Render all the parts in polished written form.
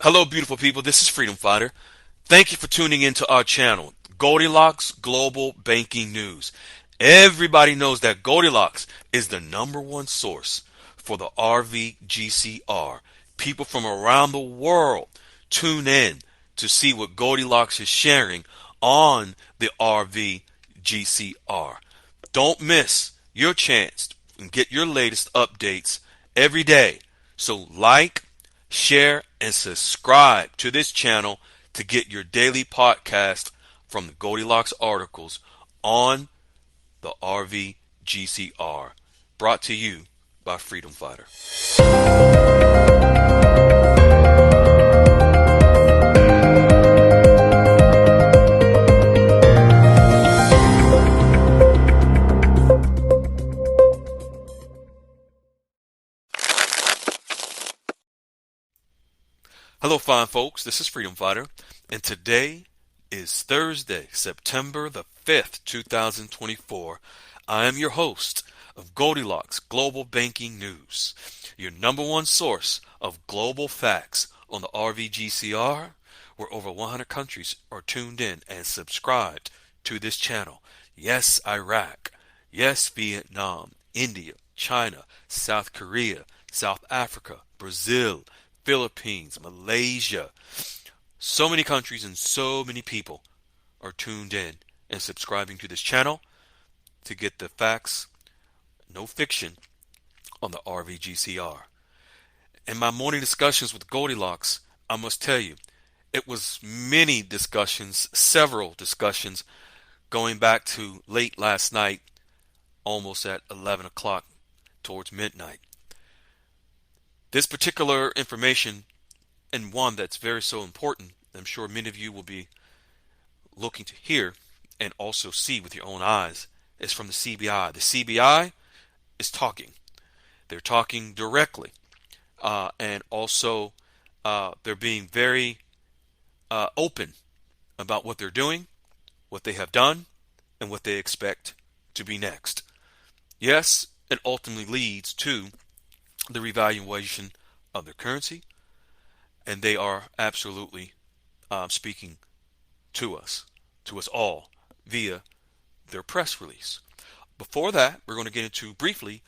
Hello, beautiful people. This is Freedom Fighter. Thank you for tuning into our channel, Goldilocks Global Banking News. Everybody knows that Goldilocks is the number one source for the RVGCR. People from around the world tune in to see what Goldilocks is sharing on the RVGCR. Don't miss your chance and get your latest updates every day. So like, share, and subscribe to this channel to get your daily podcast from the Goldilocks articles on the RVGCR. Brought to you by Freedom Fighter. Hello, fine folks. This is Freedom Fighter, and today is Thursday, September the 5th, 2024. I am your host of Goldilocks Global Banking News, your number one source of global facts on the RVGCR, where over 100 countries are tuned in and subscribed to this channel. Yes, Iraq. Yes, Vietnam, India, China, South Korea, South Africa, Brazil, Philippines, Malaysia. So many countries and so many people are tuned in and subscribing to this channel to get the facts, no fiction, on the RVGCR. In my morning discussions with Goldilocks, I must tell you, it was many discussions, several discussions, going back to late last night, almost at 11 o'clock towards midnight. This particular information, and one that's very so important, I'm sure many of you will be looking to hear and also see with your own eyes, is from the CBI. The CBI is talking. They're talking directly, and also they're being very open about what they're doing, what they have done, and what they expect to be next. Yes, it ultimately leads to the revaluation of their currency, and they are absolutely speaking to us all via their press release. Before that, we're going to get into briefly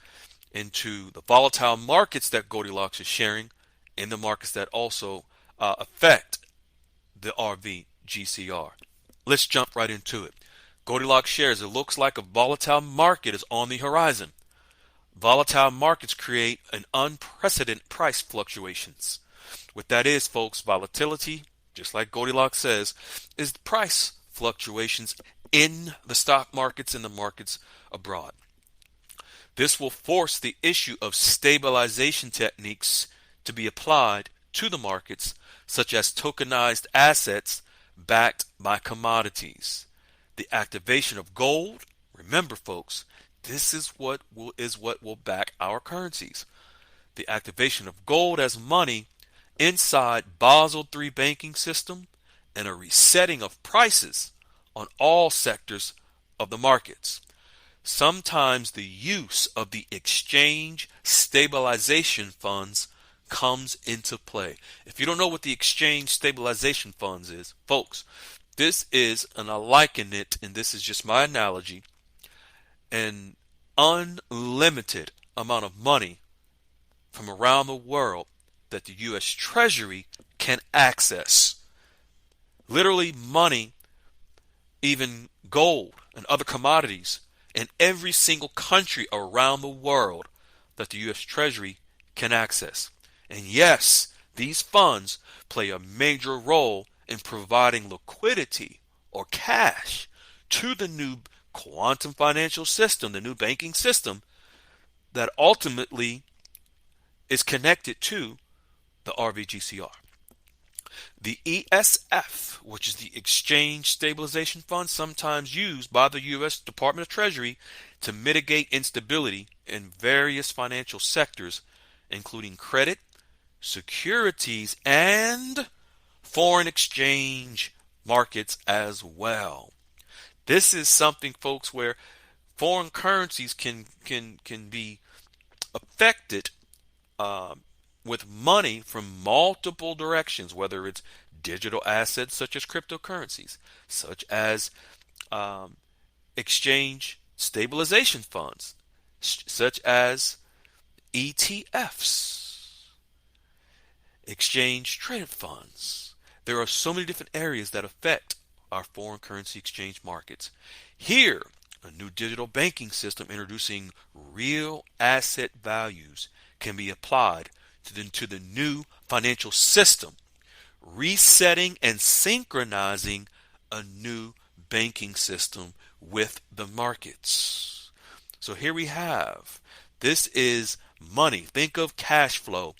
into the volatile markets that Goldilocks is sharing, and the markets that also affect the RVGCR. Let's jump right into it. Goldilocks shares, it looks like a volatile market is on the horizon. Volatile markets create an unprecedented price fluctuations. What that is, folks, volatility, just like Goldilocks says, is the price fluctuations in the stock markets and the markets abroad. This will force the issue of stabilization techniques to be applied to the markets, such as tokenized assets backed by commodities. The activation of gold, remember folks, this is what will back our currencies. The activation of gold as money inside Basel III banking system and a resetting of prices on all sectors of the markets. Sometimes the use of the Exchange Stabilization Funds comes into play. If you don't know what the Exchange Stabilization Funds is, folks, this is, and I liken it, and this is just my analogy, an unlimited amount of money from around the world that the U.S. Treasury can access. Literally money, even gold and other commodities in every single country around the world that the U.S. Treasury can access. And yes, these funds play a major role in providing liquidity or cash to the new quantum financial system, the new banking system that ultimately is connected to the RVGCR. The ESF, which is the Exchange Stabilization Fund, sometimes used by the U.S. Department of Treasury to mitigate instability in various financial sectors, including credit, securities, and foreign exchange markets as well. This is something, folks, where foreign currencies can be affected with money from multiple directions, whether it's digital assets such as cryptocurrencies, such as um, exchange stabilization funds, such as ETFs, exchange traded funds. There are so many different areas that affect our foreign currency exchange markets. Here, a new digital banking system introducing real asset values can be applied to the new financial system, resetting and synchronizing a new banking system with the markets. So here we have, this is money. Think of cash flow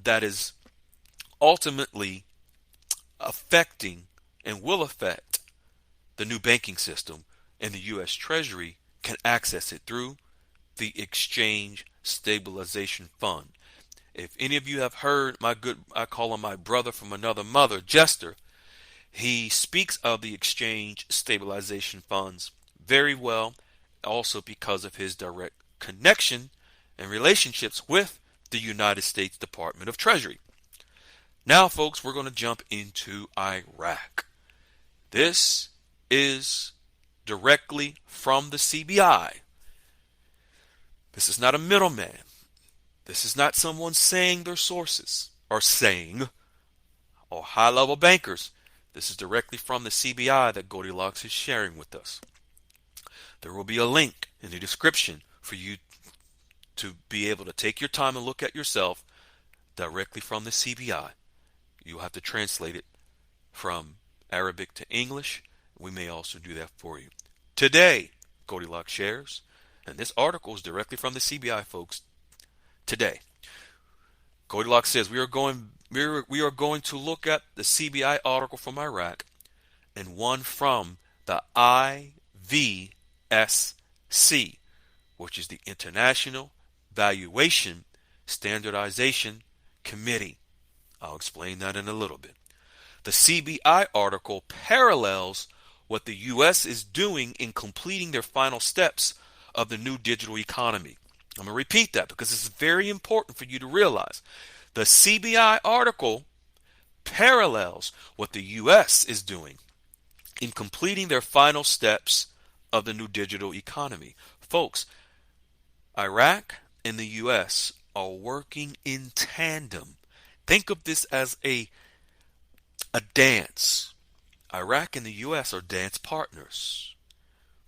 that is ultimately affecting and will affect the new banking system, and the U.S. Treasury can access it through the Exchange Stabilization Fund. If any of you have heard I call him my brother from another mother, Jester, he speaks of the Exchange Stabilization Funds very well, also because of his direct connection and relationships with the United States Department of Treasury. Now, folks, we're going to jump into Iraq. This is directly from the CBI. This is not a middleman. This is not someone saying their sources or saying, or high-level bankers. This is directly from the CBI that Goldilocks is sharing with us. There will be a link in the description for you to be able to take your time and look at yourself directly from the CBI. You'll have to translate it from Arabic to English. We may also do that for you. Today, Goldilocks shares, and this article is directly from the CBI, folks. Today, Goldilocks says we are going to look at the CBI article from Iraq and one from the IVSC, which is the International Valuation Standardization Committee. I'll explain that in a little bit. The CBI article parallels what the U.S. is doing in completing their final steps of the new digital economy. I'm going to repeat that because it's very important for you to realize. The CBI article parallels what the U.S. is doing in completing their final steps of the new digital economy. Folks, Iraq and the U.S. are working in tandem. Think of this as a dance. Iraq and the U.S. are dance partners,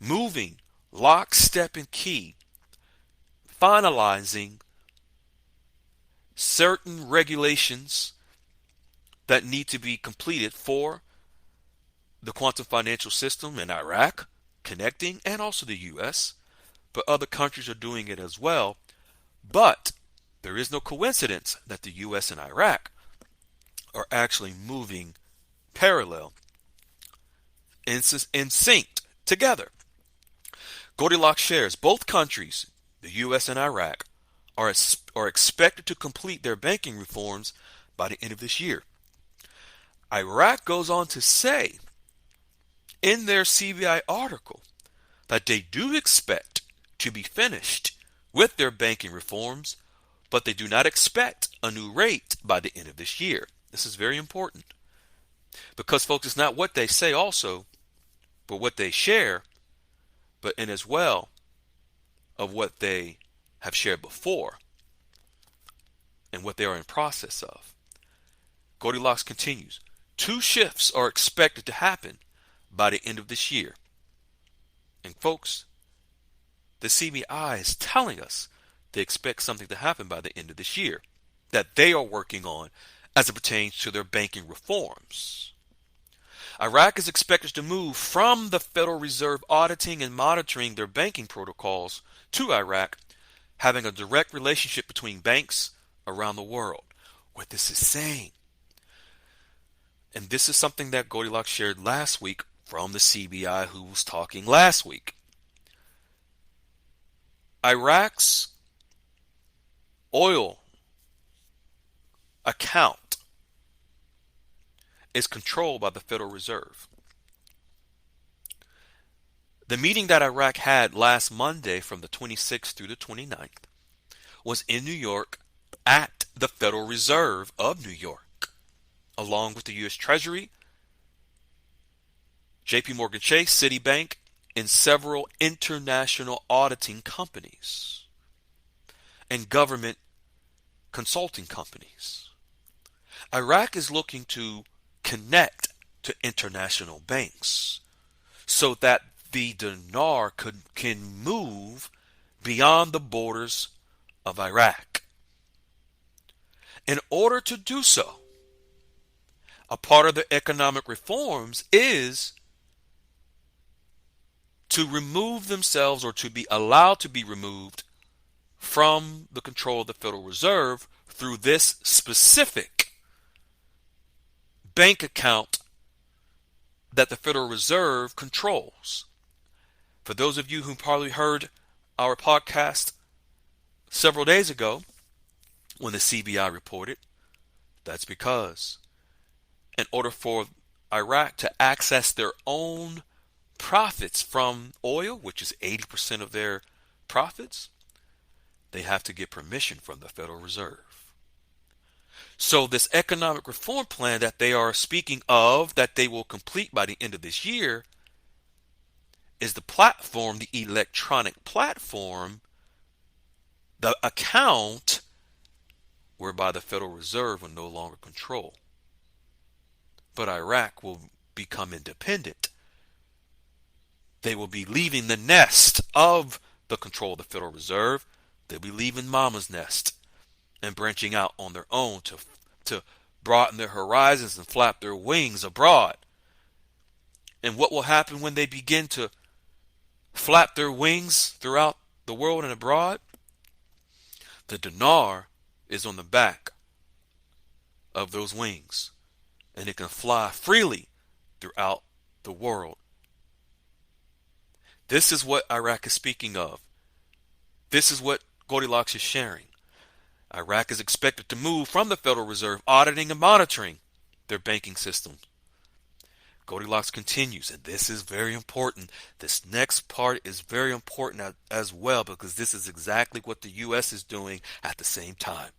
moving lockstep and key, finalizing certain regulations that need to be completed for the quantum financial system in Iraq, connecting, and also the U.S., but other countries are doing it as well. But there is no coincidence that the U.S. and Iraq are actually moving parallel and synced together. Goldilocks shares both countries, the U.S. and Iraq, are expected to complete their banking reforms by the end of this year. Iraq goes on to say in their CBI article that they do expect to be finished with their banking reforms, but they do not expect a new rate by the end of this year. This is very important because, folks, it's not what they say also, but what they share, and as well of what they have shared before and what they are in process of. Goldilocks continues. 2 shifts are expected to happen by the end of this year. And folks, the CBI is telling us they expect something to happen by the end of this year that they are working on as it pertains to their banking reforms. Iraq is expected to move from the Federal Reserve auditing and monitoring their banking protocols to Iraq having a direct relationship between banks around the world. What this is saying, and this is something that Goldilocks shared last week from the CBI who was talking last week. Iraq's oil account is controlled by the Federal Reserve. The meeting that Iraq had last Monday from the 26th through the 29th was in New York at the Federal Reserve of New York, along with the U.S. Treasury, J.P. Morgan Chase, Citibank, and several international auditing companies and government consulting companies. Iraq is looking to connect to international banks so that the dinar can move beyond the borders of Iraq. In order to do so, a part of the economic reforms is to remove themselves, or to be allowed to be removed from the control of the Federal Reserve through this specific bank account that the Federal Reserve controls. For those of you who probably heard our podcast several days ago when the CBI reported, that's because in order for Iraq to access their own profits from oil, which is 80% of their profits, they have to get permission from the Federal Reserve. So this economic reform plan that they are speaking of, that they will complete by the end of this year, is the platform, the electronic platform, the account whereby the Federal Reserve will no longer control. But Iraq will become independent. They will be leaving the nest of the control of the Federal Reserve. They'll be leaving mama's nest and branching out on their own to broaden their horizons and flap their wings abroad. And what will happen when they begin to flap their wings throughout the world and abroad? The dinar is on the back of those wings, and it can fly freely throughout the world. This is what Iraq is speaking of. This is what Goldilocks is sharing. Iraq is expected to move from the Federal Reserve auditing and monitoring their banking system. Goldilocks continues, and this is very important. This next part is very important as well, because this is exactly what the U.S. is doing at the same time.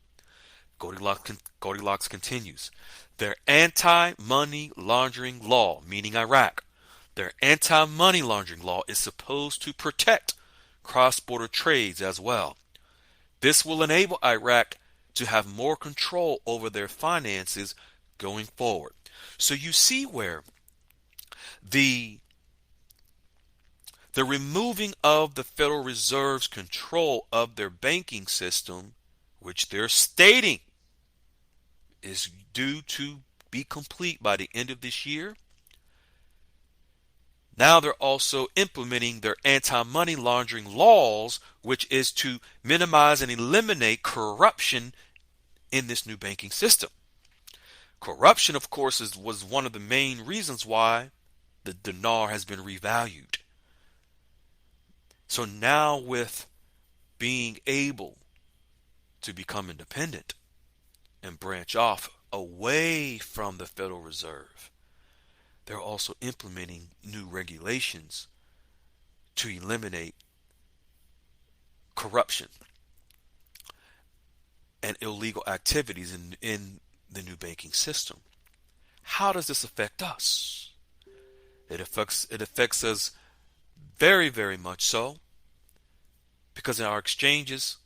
Goldilocks continues. Their anti-money laundering law, meaning Iraq, their anti-money laundering law is supposed to protect cross-border trades as well. This will enable Iraq to have more control over their finances going forward. So you see where the removing of the Federal Reserve's control of their banking system, which they're stating is due to be complete by the end of this year. Now they're also implementing their anti-money laundering laws, which is to minimize and eliminate corruption in this new banking system. Corruption, of course, was one of the main reasons why the dinar has been revalued. So now, with being able to become independent and branch off away from the Federal Reserve, they're also implementing new regulations to eliminate corruption and illegal activities in the new banking system. How does this affect us? It affects us very, very much so, because our exchanges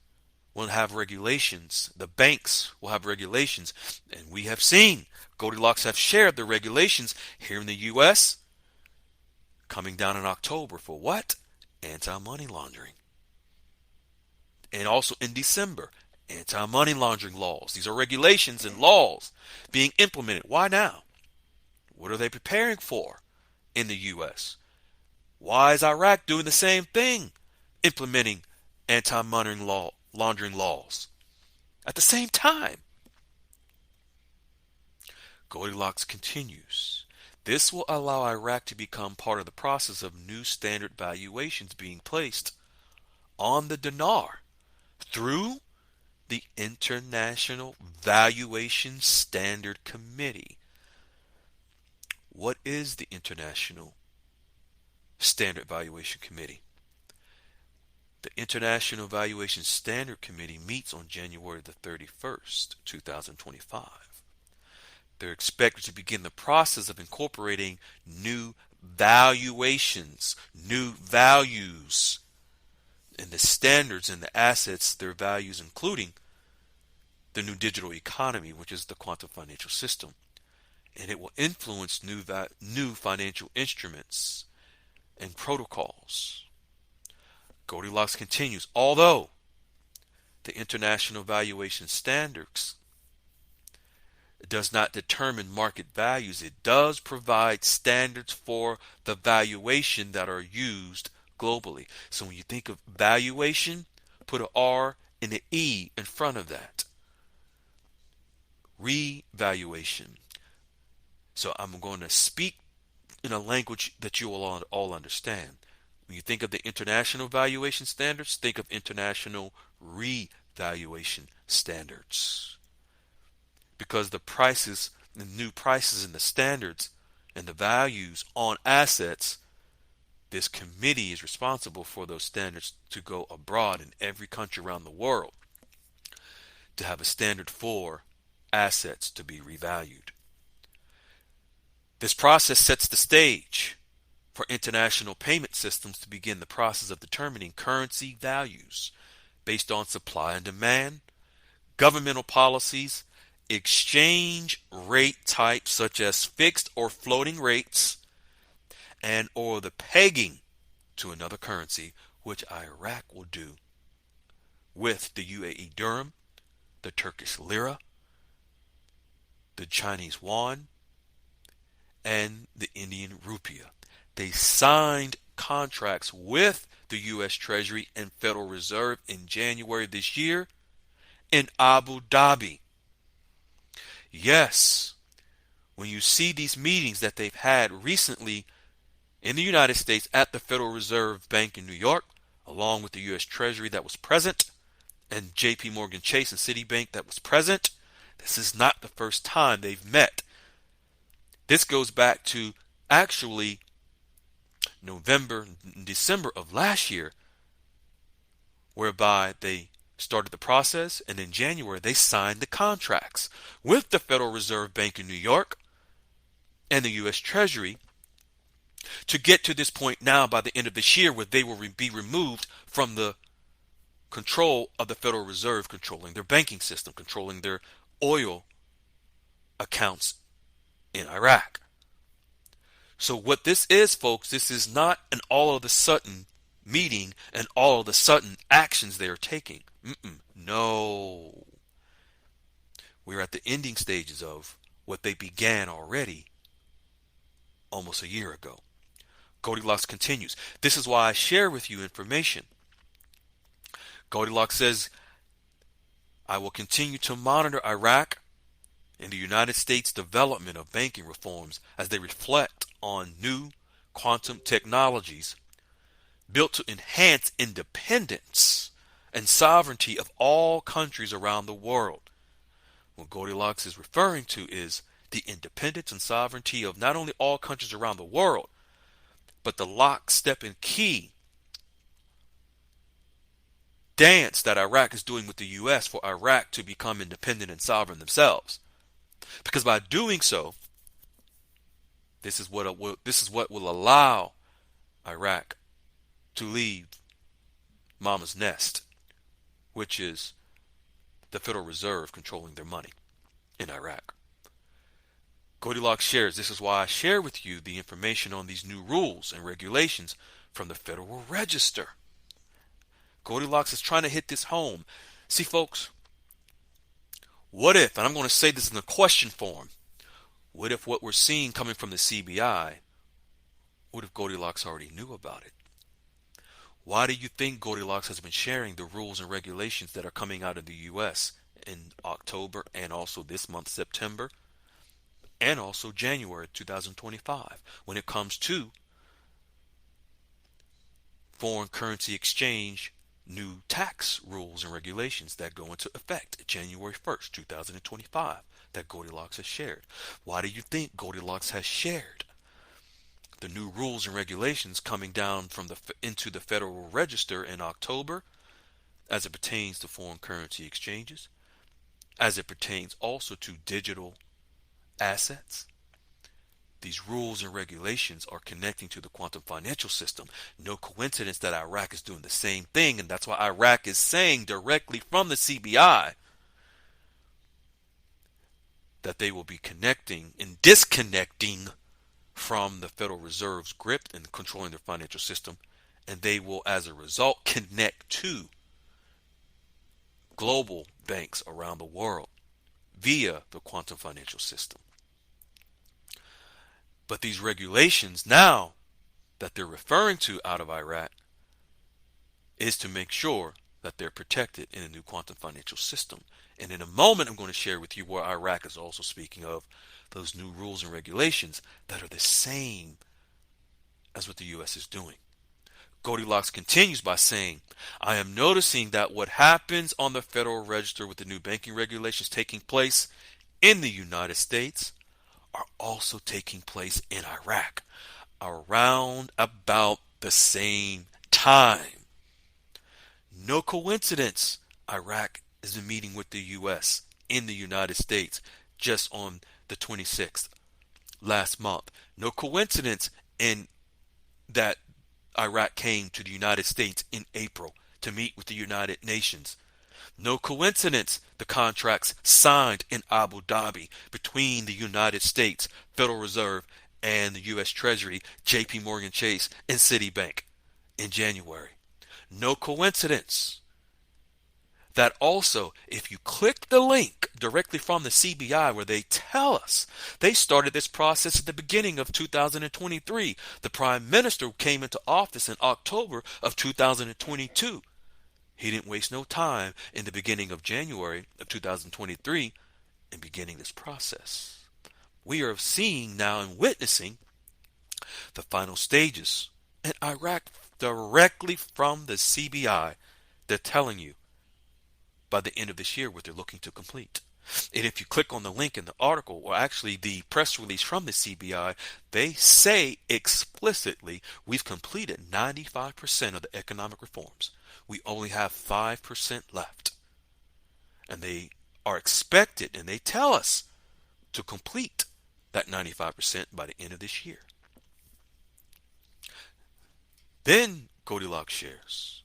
will have regulations. The banks will have regulations, and we have seen Goldilocks have shared the regulations here in the U.S. coming down in October for what? Anti-money laundering. And also in December, anti-money laundering laws. These are regulations and laws being implemented. Why now? What are they preparing for in the U.S.? Why is Iraq doing the same thing, implementing anti-money laundering laws at the same time? Goldilocks continues. This will allow Iraq to become part of the process of new standard valuations being placed on the dinar through the International Valuation Standard Committee. What is the International Standard Valuation Committee? The International Valuation Standard Committee meets on January the 31st, 2025. They're expected to begin the process of incorporating new valuations, new values, and the standards and the assets, their values, including the new digital economy, which is the quantum financial system. And it will influence new financial instruments and protocols. Goldilocks continues, although the International Valuation Standards does not determine market values, it does provide standards for the valuation that are used globally. So when you think of valuation, put an R and an E in front of that. Revaluation. So I'm going to speak in a language that you will all understand. When you think of the international valuation standards, think of international revaluation standards. Because the prices, the new prices and the standards and the values on assets, this committee is responsible for those standards to go abroad in every country around the world to have a standard for assets to be revalued. This process sets the stage for international payment systems to begin the process of determining currency values based on supply and demand, governmental policies, exchange rate types such as fixed or floating rates, and or the pegging to another currency, which Iraq will do with the UAE dirham, the Turkish lira, the Chinese yuan, and the Indian rupiah. They signed contracts with the U.S. Treasury and Federal Reserve in January this year in Abu Dhabi. Yes, when you see these meetings that they've had recently in the United States at the Federal Reserve Bank in New York, along with the U.S. Treasury that was present, and J.P. Morgan Chase and Citibank that was present, this is not the first time they've met. This goes back to actually November and December of last year, whereby they started the process, and in January they signed the contracts with the Federal Reserve Bank in New York and the U.S. Treasury to get to this point now by the end of this year where they will be removed from the control of the Federal Reserve, controlling their banking system, controlling their oil accounts in Iraq. So what this is, folks, this is not an all of a sudden meeting and all of a sudden actions they are taking. No. We're at the ending stages of what they began already almost a year ago. Goldilocks continues. This is why I share with you information. Goldilocks says, I will continue to monitor Iraq and the United States' development of banking reforms as they reflect on new quantum technologies built to enhance independence and sovereignty of all countries around the world. What Goldilocks is referring to is the independence and sovereignty of not only all countries around the world, but the lockstep and key dance that Iraq is doing with the U.S. for Iraq to become independent and sovereign themselves. Because by doing so, this is what will allow Iraq to leave Mama's nest, which is the Federal Reserve controlling their money in Iraq. Goldilocks shares, this is why I share with you the information on these new rules and regulations from the Federal Register. Goldilocks is trying to hit this home. See, folks, what if, and I'm going to say this in a question form, what if what we're seeing coming from the CBI, what if Goldilocks already knew about it? Why do you think Goldilocks has been sharing the rules and regulations that are coming out of the U.S. in October and also this month, September, and also January 2025, when it comes to foreign currency exchange new tax rules and regulations that go into effect January 1st, 2025, that Goldilocks has shared? Why do you think Goldilocks has shared the new rules and regulations coming down from into the Federal Register in October as it pertains to foreign currency exchanges, as it pertains also to digital assets. These rules and regulations are connecting to the quantum financial system. No coincidence that Iraq is doing the same thing, and that's why Iraq is saying directly from the CBI that they will be connecting and disconnecting from the Federal Reserve's grip and controlling their financial system, and they will, as a result, connect to global banks around the world via the quantum financial system. But these regulations now that they're referring to out of Iraq is to make sure that they're protected in a new quantum financial system. And in a moment, I'm going to share with you where Iraq is also speaking of those new rules and regulations that are the same as what the U.S. is doing. Goldilocks continues by saying, I am noticing that what happens on the Federal Register with the new banking regulations taking place in the United States are also taking place in Iraq around about the same time. No coincidence, Iraq is in meeting with the U.S. in the United States just on the 26th last month. No coincidence in that Iraq came to the United States in April to meet with the United Nations. No coincidence the contracts signed in Abu Dhabi between the United States Federal Reserve and the U.S. Treasury, JP Morgan Chase, and Citibank in January. No coincidence that also, if you click the link directly from the CBI where they tell us they started this process at the beginning of 2023, the Prime Minister came into office in October of 2022. He didn't waste no time in the beginning of January of 2023 in beginning this process. We are seeing now and witnessing the final stages in Iraq directly from the CBI. They're telling you by the end of this year what they're looking to complete. And if you click on the link in the article, or actually the press release from the CBI, they say explicitly we've completed 95% of the economic reforms. We only have 5% left. And they are expected, and they tell us, to complete that 95% by the end of this year. Then Goldilocks shares.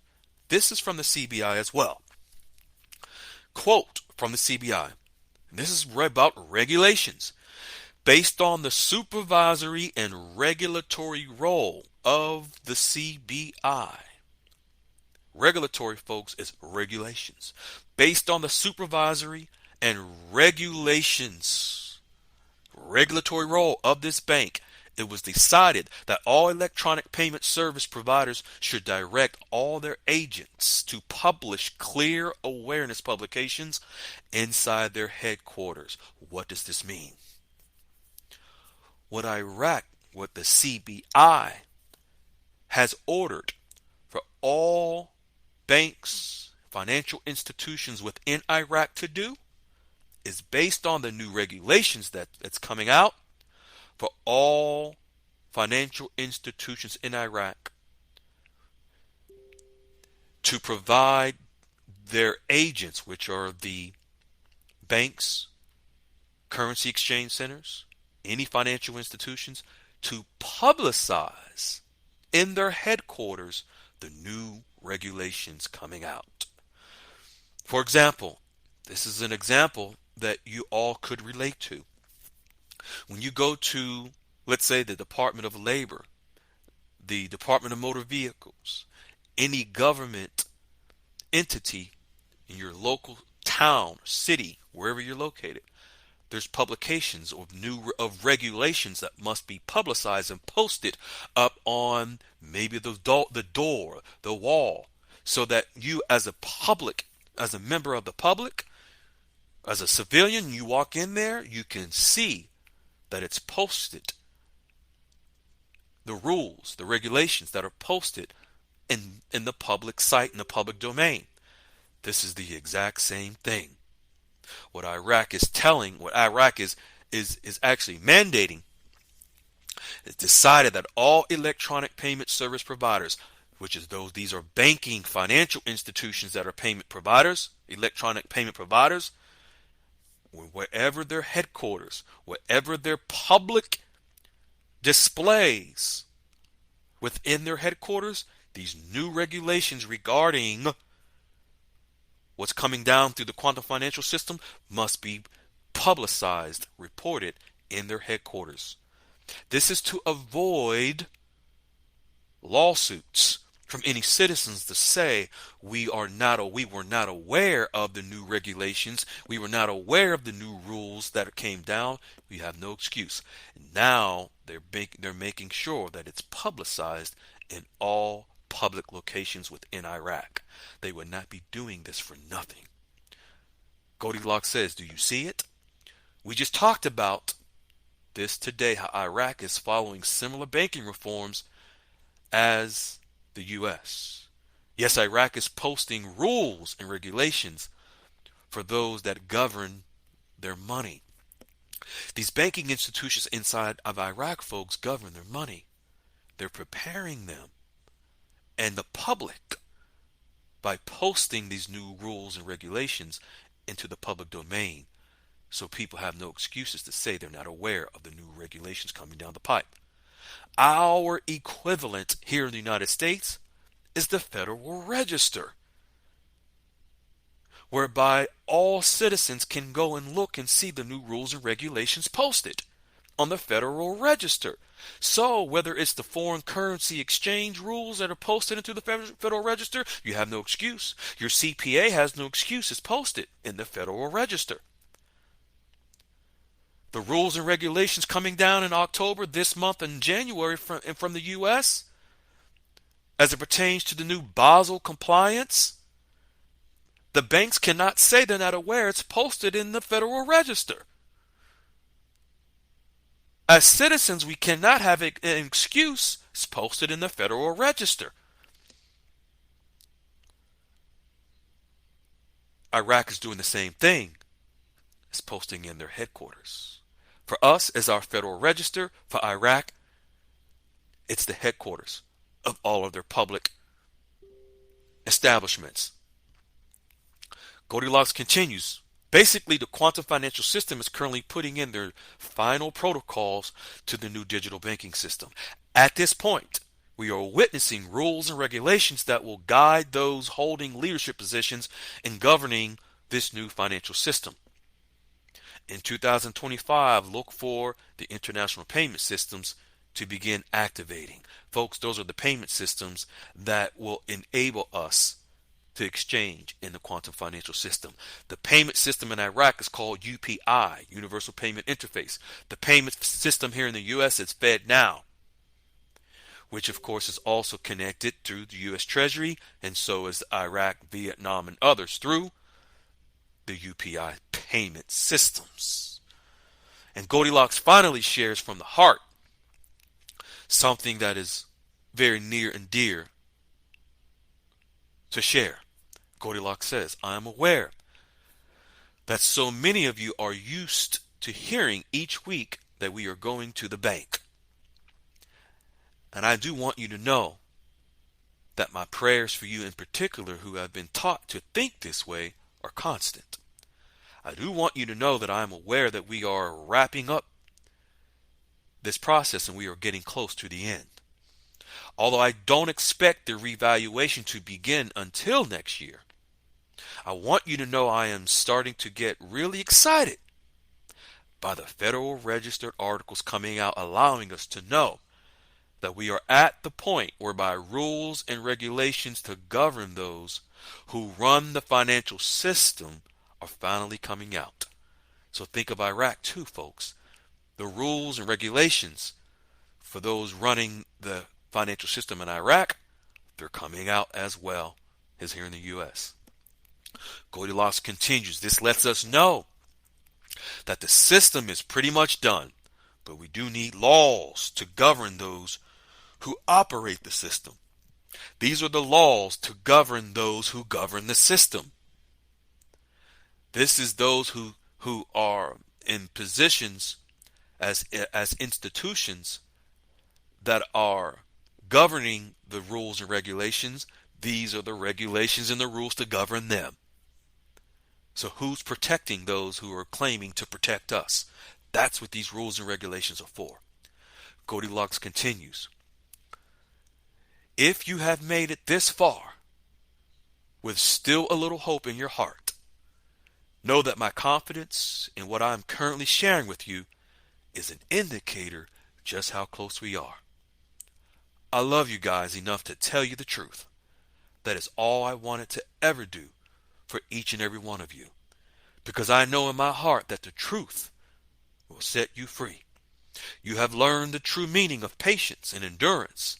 This is from the CBI as well. Quote from the CBI. This is about regulations. Based on the supervisory and regulatory role of the CBI. Regulatory, folks, is regulations. Based on the supervisory and regulatory role of this bank, it was decided that all electronic payment service providers should direct all their agents to publish clear awareness publications inside their headquarters. What does this mean? What the CBI has ordered for all banks, financial institutions within Iraq to do is based on the new regulations that's coming out for all financial institutions in Iraq to provide their agents, which are the banks, currency exchange centers, any financial institutions, to publicize in their headquarters the new regulations coming out. For example, this is an example that you all could relate to. When you go to, let's say, the Department of Labor, the Department of Motor Vehicles, any government entity in your local town, city, wherever you're located, there's publications of regulations that must be publicized and posted up on maybe the door, the wall, so that you as a member of the public, as a civilian, you walk in there, you can see that it's posted. The rules, the regulations that are posted in the public site, in the public domain. This is the exact same thing. What Iraq is actually mandating It's decided that all electronic payment service providers, which is these are banking financial institutions that are payment providers, electronic payment providers, wherever their headquarters, wherever their public displays within their headquarters, these new regulations regarding what's coming down through the quantum financial system must be publicized, reported in their headquarters. This is to avoid lawsuits from any citizens to say we were not aware of the new regulations, we were not aware of the new rules that came down. We have no excuse. Now they're making sure that it's publicized in all public locations within Iraq. They would not be doing this for nothing. Goldilocks says, do you see it? We just talked about this today, how Iraq is following similar banking reforms as the U.S. Yes, Iraq is posting rules and regulations for those that govern their money. These banking institutions inside of Iraq, folks, govern their money. They're preparing them and the public by posting these new rules and regulations into the public domain, so people have no excuses to say they're not aware of the new regulations coming down the pipe. Our equivalent here in the United States is the Federal Register, whereby all citizens can go and look and see the new rules and regulations posted on the Federal Register. So whether it's the foreign currency exchange rules that are posted into the Federal Register, you have no excuse. Your CPA has no excuse. It's posted in the Federal Register. The rules and regulations coming down in October, this month, and January from the U.S. as it pertains to the new Basel compliance, the banks cannot say they're not aware. It's posted in the Federal Register. As citizens, we cannot have an excuse. It's posted in the Federal Register. Iraq is doing the same thing. It's posting in their headquarters. For us, as our Federal Register. For Iraq, it's the headquarters of all of their public establishments. Goldilocks continues. Basically, the quantum financial system is currently putting in their final protocols to the new digital banking system. At this point, we are witnessing rules and regulations that will guide those holding leadership positions in governing this new financial system. In 2025, look for the international payment systems to begin activating. Folks, those are the payment systems that will enable us to exchange in the quantum financial system. The payment system in Iraq is called UPI, Universal Payment Interface. The payment system here in the U.S. is FedNow, which of course is also connected through the U.S. Treasury, and so is Iraq, Vietnam, and others through the UPI payment systems. And Goldilocks finally shares from the heart something that is very near and dear to share. Goldilocks says, I am aware that so many of you are used to hearing each week that we are going to the bank. And I do want you to know that my prayers for you in particular who have been taught to think this way are constant. I do want you to know that I am aware that we are wrapping up this process and we are getting close to the end. Although I don't expect the revaluation to begin until next year, I want you to know I am starting to get really excited by the Federal Register articles coming out, allowing us to know that we are at the point whereby rules and regulations to govern those who run the financial system are finally coming out. So think of Iraq too, folks. The rules and regulations for those running the financial system in Iraq, they're coming out as well as here in the U.S. Goldilocks continues. This lets us know that the system is pretty much done, but we do need laws to govern those who operate the system. These are the laws to govern those who govern the system. This is those who are in positions as institutions that are governing the rules and regulations, these are the regulations and the rules to govern them. So who's protecting those who are claiming to protect us? That's what these rules and regulations are for. Goldilocks continues. If you have made it this far with still a little hope in your heart, know that my confidence in what I'm currently sharing with you is an indicator just how close we are. I love you guys enough to tell you the truth. That is all I wanted to ever do for each and every one of you, because I know in my heart that the truth will set you free. You have learned the true meaning of patience and endurance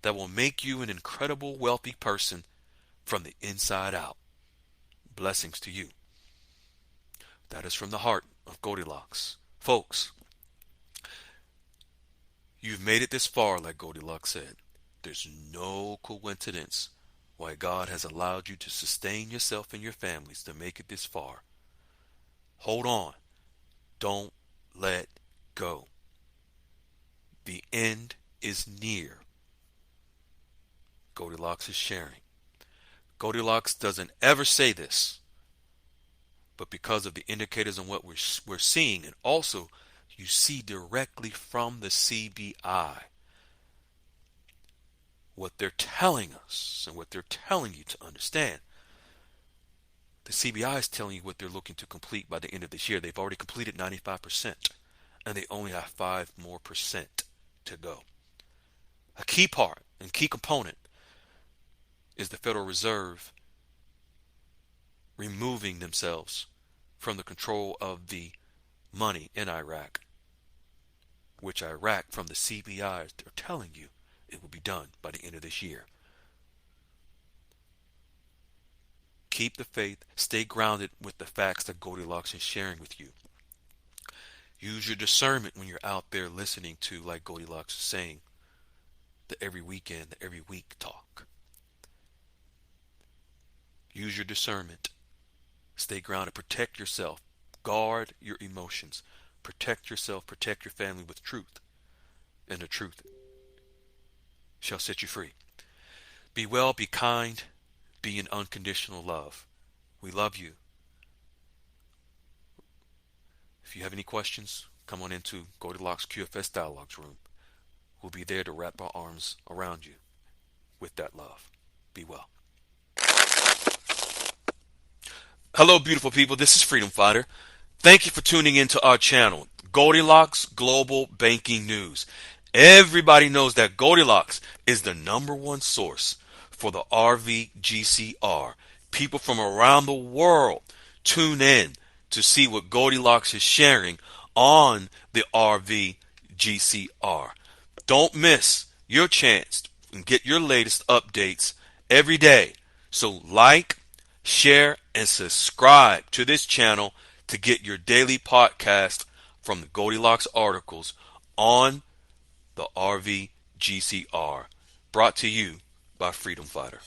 that will make you an incredible wealthy person from the inside out. Blessings to you. That is from the heart of Goldilocks. Folks, you've made it this far, like Goldilocks said. There's no coincidence why God has allowed you to sustain yourself and your families to make it this far. Hold on. Don't let go. The end is near. Goldilocks is sharing. Goldilocks doesn't ever say this, but because of the indicators and what we're seeing, and also you see directly from the CBI what they're telling us and what they're telling you to understand. The CBI is telling you what they're looking to complete by the end of this year. They've already completed 95%, and they only have 5% more to go. A key part and key component is the Federal Reserve removing themselves from the control of the money in Iraq, which Iraq, from the CBI, are telling you it will be done by the end of this year. Keep the faith. Stay grounded with the facts that Goldilocks is sharing with you. Use your discernment when you're out there listening to, like Goldilocks is saying, the every weekend, the every week talk. Use your discernment. Stay grounded. Protect yourself. Guard your emotions. Protect yourself. Protect your family with truth. And the truth shall set you free. Be well, be kind, be in unconditional love. We love you. If you have any questions, come on into Goldilocks QFS Dialogues room. We'll be there to wrap our arms around you with that love. Be well. Hello, beautiful people. This is Freedom Fighter. Thank you for tuning into our channel, Goldilocks Global Banking News. Everybody knows that Goldilocks is the #1 source for the RVGCR. People from around the world tune in to see what Goldilocks is sharing on the RVGCR. Don't miss your chance and get your latest updates every day. So like, share, and subscribe to this channel to get your daily podcast from the Goldilocks articles on the RVGCR, brought to you by Freedom Fighter.